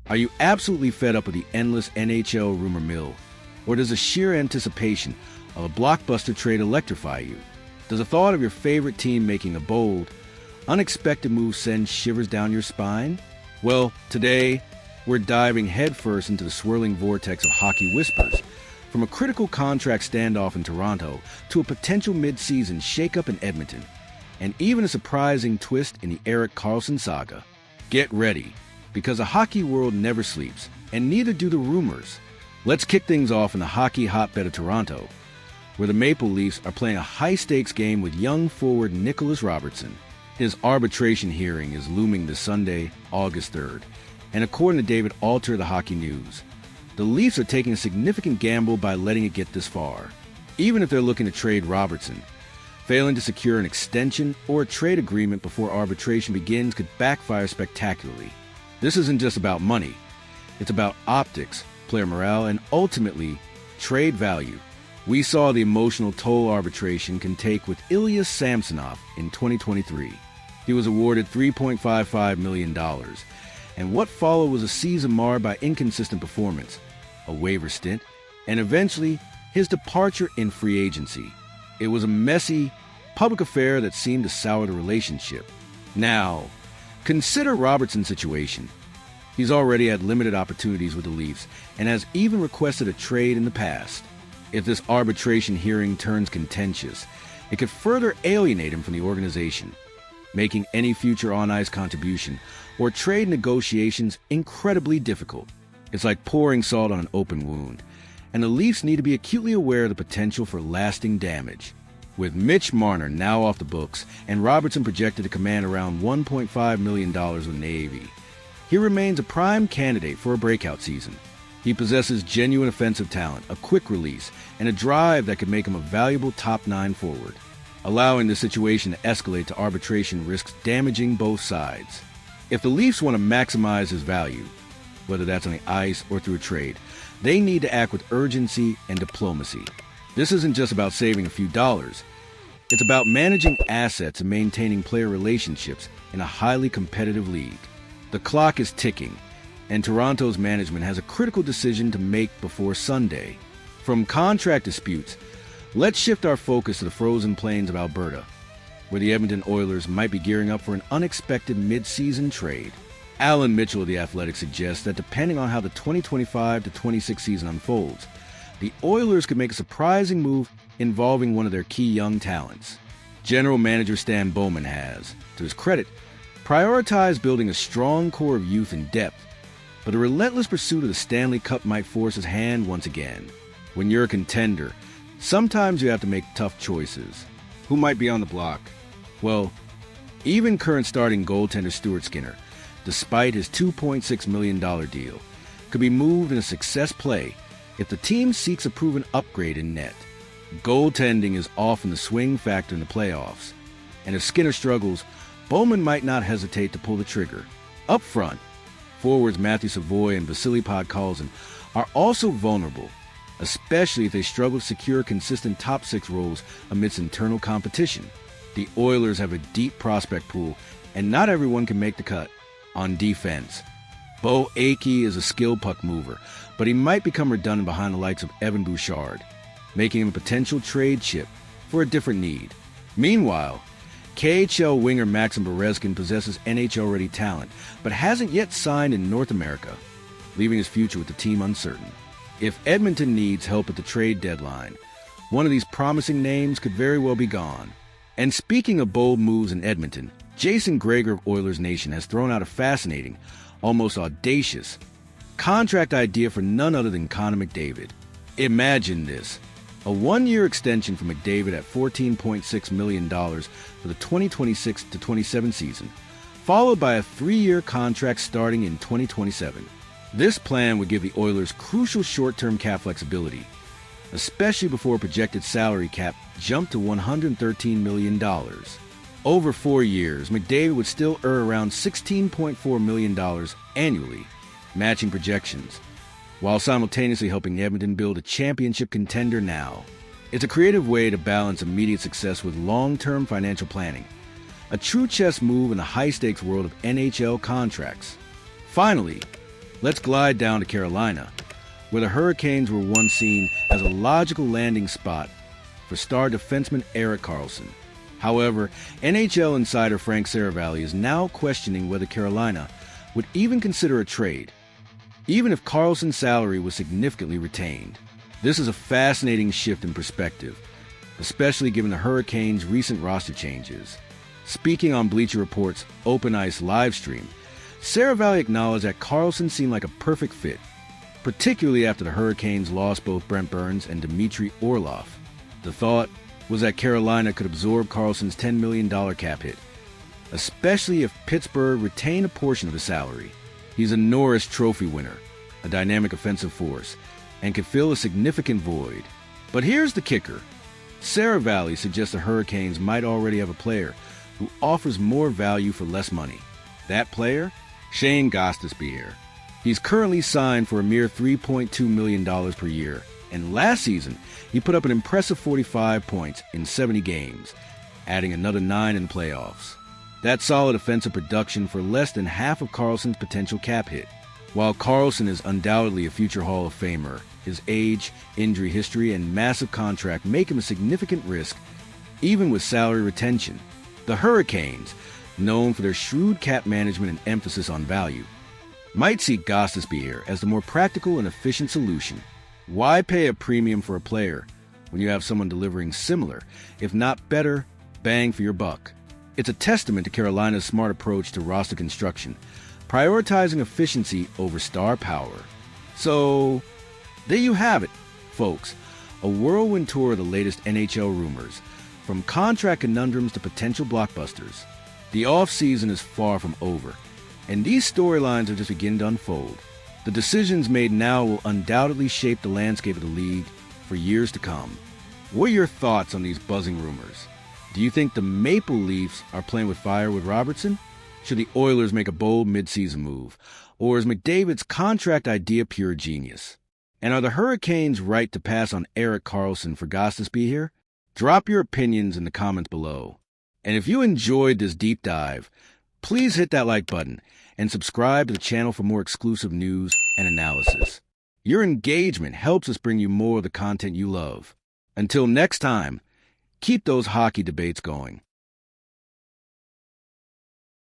Are you absolutely fed up with the endless NHL rumor mill? Or does the sheer anticipation of a blockbuster trade electrify you? Does the thought of your favorite team making a bold, unexpected move send shivers down your spine? Well, today, we're diving headfirst into the swirling vortex of hockey whispers, from a critical contract standoff in Toronto to a potential mid-season shakeup in Edmonton, and even a surprising twist in the Erik Karlsson saga. Get ready, because the hockey world never sleeps, and neither do the rumors. Let's kick things off in the hockey hotbed of Toronto, where the Maple Leafs are playing a high-stakes game with young forward Nicholas Robertson. His arbitration hearing is looming this Sunday, August 3rd, and according to David Alter of the Hockey News, the Leafs are taking a significant gamble by letting it get this far. Even if they're looking to trade Robertson, failing to secure an extension or a trade agreement before arbitration begins could backfire spectacularly. This isn't just about money. It's about optics, player morale, and ultimately, trade value. We saw the emotional toll arbitration can take with Ilya Samsonov in 2023. He was awarded $3.55 million, and what followed was a season marred by inconsistent performance, a waiver stint, and eventually his departure in free agency. It was a messy, public affair that seemed to sour the relationship. Now, consider Robertson's situation. He's already had limited opportunities with the Leafs and has even requested a trade in the past. If this arbitration hearing turns contentious, it could further alienate him from the organization, making any future on-ice contribution or trade negotiations incredibly difficult. It's like pouring salt on an open wound, and the Leafs need to be acutely aware of the potential for lasting damage. With Mitch Marner now off the books and Robertson projected to command around $1.5 million with Navy, he remains a prime candidate for a breakout season. He possesses genuine offensive talent, a quick release, and a drive that could make him a valuable top-nine forward. Allowing the situation to escalate to arbitration risks damaging both sides. If the Leafs want to maximize his value, whether that's on the ice or through a trade, they need to act with urgency and diplomacy. This isn't just about saving a few dollars. It's about managing assets and maintaining player relationships in a highly competitive league. The clock is ticking, and Toronto's management has a critical decision to make before Sunday. From contract disputes, let's shift our focus to the frozen plains of Alberta, where the Edmonton Oilers might be gearing up for an unexpected mid-season trade. Alan Mitchell of The Athletic suggests that depending on how the 2025-26 season unfolds, the Oilers could make a surprising move involving one of their key young talents. General Manager Stan Bowman has, to his credit, prioritized building a strong core of youth and depth, but the relentless pursuit of the Stanley Cup might force his hand once again. When you're a contender, sometimes you have to make tough choices. Who might be on the block? Well, even current starting goaltender Stuart Skinner, despite his $2.6 million deal, could be moved in a success play if the team seeks a proven upgrade in net. Goaltending is often the swing factor in the playoffs, and if Skinner struggles, Bowman might not hesitate to pull the trigger. Up front, forwards Matthew Savoy and Vasily Podkolzin are also vulnerable, especially if they struggle to secure consistent top six roles amidst internal competition. The Oilers have a deep prospect pool, and not everyone can make the cut. On defense, Bo Akey is a skilled puck mover, but he might become redundant behind the likes of Evan Bouchard, making him a potential trade chip for a different need. Meanwhile, KHL winger Maxim Berezkin possesses NHL-ready talent, but hasn't yet signed in North America, leaving his future with the team uncertain. If Edmonton needs help at the trade deadline, one of these promising names could very well be gone. And speaking of bold moves in Edmonton, Jason Greger of Oilers Nation has thrown out a fascinating, almost audacious, contract idea for none other than Connor McDavid. Imagine this. A one-year extension for McDavid at $14.6 million for the 2026-27 season, followed by a 3-year contract starting in 2027. This plan would give the Oilers crucial short-term cap flexibility, especially before a projected salary cap jumped to $113 million. Over 4 years, McDavid would still earn around $16.4 million annually, matching projections, while simultaneously helping Edmonton build a championship contender now. It's a creative way to balance immediate success with long-term financial planning, a true chess move in the high-stakes world of NHL contracts. Finally, Let's glide down to Carolina, where the Hurricanes were once seen as a logical landing spot for star defenseman Erik Karlsson. However, NHL insider Frank Saravalli is now questioning whether Carolina would even consider a trade, even if Karlsson's salary was significantly retained. This is a fascinating shift in perspective, especially given the Hurricanes' recent roster changes. Speaking on Bleacher Report's Open Ice livestream, Saravalli acknowledged that Karlsson seemed like a perfect fit, particularly after the Hurricanes lost both Brent Burns and Dmitry Orlov. The thought was that Carolina could absorb Karlsson's $10 million cap hit, especially if Pittsburgh retained a portion of his salary. He's a Norris Trophy winner, a dynamic offensive force, and could fill a significant void. But here's the kicker. Saravalli suggests the Hurricanes might already have a player who offers more value for less money. That player? Shane Gostisbehere. He's currently signed for a mere $3.2 million per year, and last season he put up an impressive 45 points in 70 games, adding another 9 in playoffs. That's solid offensive production for less than half of Karlsson's potential cap hit. While Karlsson is undoubtedly a future Hall of Famer, his age, injury history, and massive contract make him a significant risk, even with salary retention. The Hurricanes, known for their shrewd cap management and emphasis on value, might see Gostisbehere as the more practical and efficient solution. Why pay a premium for a player when you have someone delivering similar, if not better, bang for your buck? It's a testament to Carolina's smart approach to roster construction, prioritizing efficiency over star power. So, there you have it, folks. A whirlwind tour of the latest NHL rumors, from contract conundrums to potential blockbusters. The offseason is far from over, and these storylines are just beginning to unfold. The decisions made now will undoubtedly shape the landscape of the league for years to come. What are your thoughts on these buzzing rumors? Do you think the Maple Leafs are playing with fire with Robertson? Should the Oilers make a bold midseason move? Or is McDavid's contract idea pure genius? And are the Hurricanes right to pass on Erik Karlsson for Gostisbehere? Drop your opinions in the comments below. And if you enjoyed this deep dive, please hit that like button and subscribe to the channel for more exclusive news and analysis. Your engagement helps us bring you more of the content you love. Until next time, keep those hockey debates going.